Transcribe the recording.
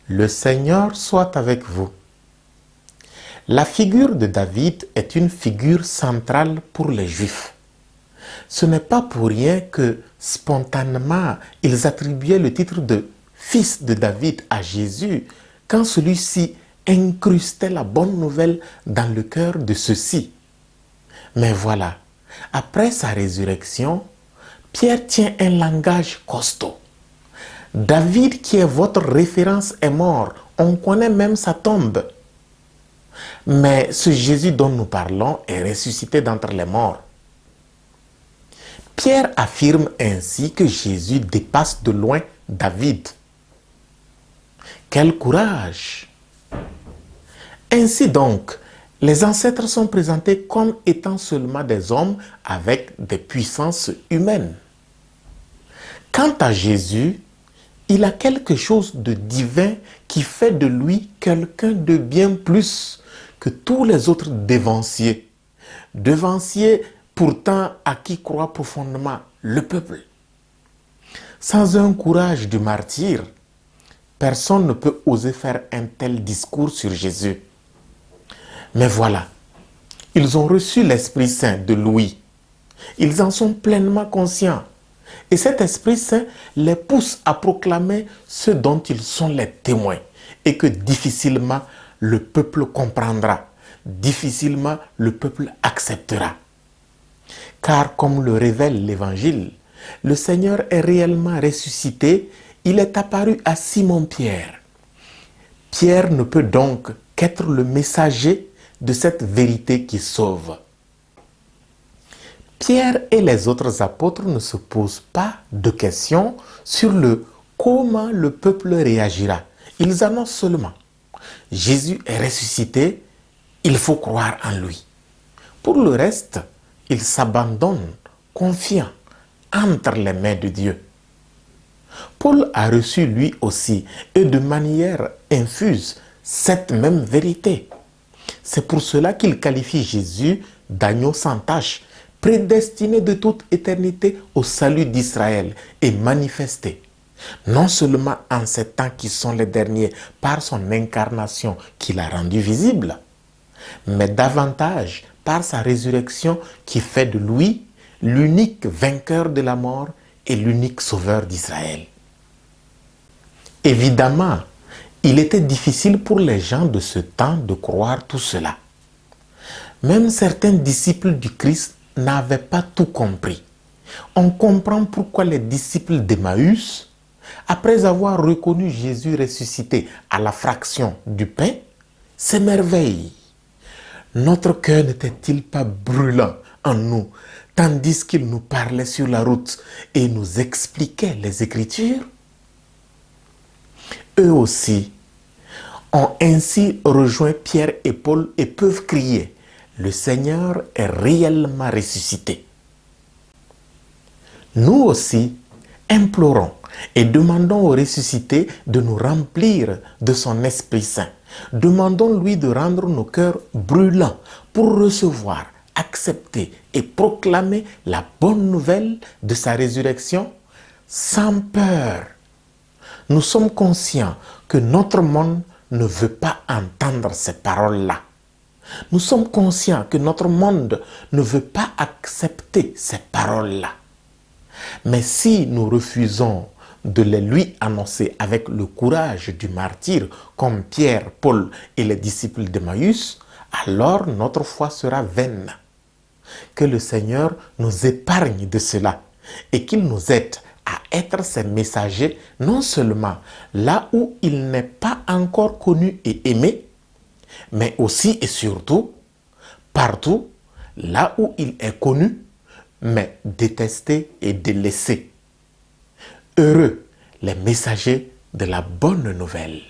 Le Seigneur soit avec vous. La figure de David est une figure centrale pour les Juifs. Ce n'est pas pour rien que, spontanément, ils attribuaient le titre de fils de David à Jésus quand celui-ci incrustait la bonne nouvelle dans le cœur de ceux-ci. Mais voilà, après sa résurrection, Pierre tient un langage costaud. David, qui est votre référence, est mort. On connaît même sa tombe. Mais ce Jésus dont nous parlons est ressuscité d'entre les morts. Pierre affirme ainsi que Jésus dépasse de loin David. Quel courage! Ainsi donc, les ancêtres sont présentés comme étant seulement des hommes avec des puissances humaines. Quant à Jésus, il a quelque chose de divin qui fait de lui quelqu'un de bien plus que tous les autres devanciers. Devanciers pourtant à qui croit profondément le peuple. Sans un courage du martyr, personne ne peut oser faire un tel discours sur Jésus. Mais voilà, ils ont reçu l'Esprit Saint de Louis. Ils en sont pleinement conscients. Et cet Esprit Saint les pousse à proclamer ce dont ils sont les témoins et que difficilement le peuple comprendra, difficilement le peuple acceptera. Car comme le révèle l'Évangile, le Seigneur est réellement ressuscité, il est apparu à Simon-Pierre. Pierre ne peut donc qu'être le messager de cette vérité qui sauve. Pierre et les autres apôtres ne se posent pas de questions sur le comment le peuple réagira. Ils annoncent seulement: Jésus est ressuscité, il faut croire en lui. Pour le reste, ils s'abandonnent, confiants, entre les mains de Dieu. Paul a reçu lui aussi, et de manière infuse, cette même vérité. C'est pour cela qu'il qualifie Jésus d'agneau sans tache, prédestiné de toute éternité au salut d'Israël et manifesté, non seulement en ces temps qui sont les derniers par son incarnation qu'il a rendu visible, mais davantage par sa résurrection qui fait de lui l'unique vainqueur de la mort et l'unique sauveur d'Israël. Évidemment, il était difficile pour les gens de ce temps de croire tout cela. Même certains disciples du Christ n'avaient pas tout compris. On comprend pourquoi les disciples d'Emmaüs, après avoir reconnu Jésus ressuscité à la fraction du pain, s'émerveillent. Notre cœur n'était-il pas brûlant en nous, tandis qu'il nous parlait sur la route et nous expliquait les Écritures? Eux aussi ont ainsi rejoint Pierre et Paul et peuvent crier: le Seigneur est réellement ressuscité. Nous aussi implorons et demandons au ressuscité de nous remplir de son Esprit Saint. Demandons-lui de rendre nos cœurs brûlants pour recevoir, accepter et proclamer la bonne nouvelle de sa résurrection sans peur. Nous sommes conscients que notre monde ne veut pas entendre ces paroles-là. Nous sommes conscients que notre monde ne veut pas accepter ces paroles-là. Mais si nous refusons de les lui annoncer avec le courage du martyr, comme Pierre, Paul et les disciples d'Emmaüs, alors notre foi sera vaine. Que le Seigneur nous épargne de cela et qu'il nous aide à être ses messagers, non seulement là où il n'est pas encore connu et aimé, mais aussi et surtout partout là où il est connu, mais détesté et délaissé. Heureux les messagers de la bonne nouvelle.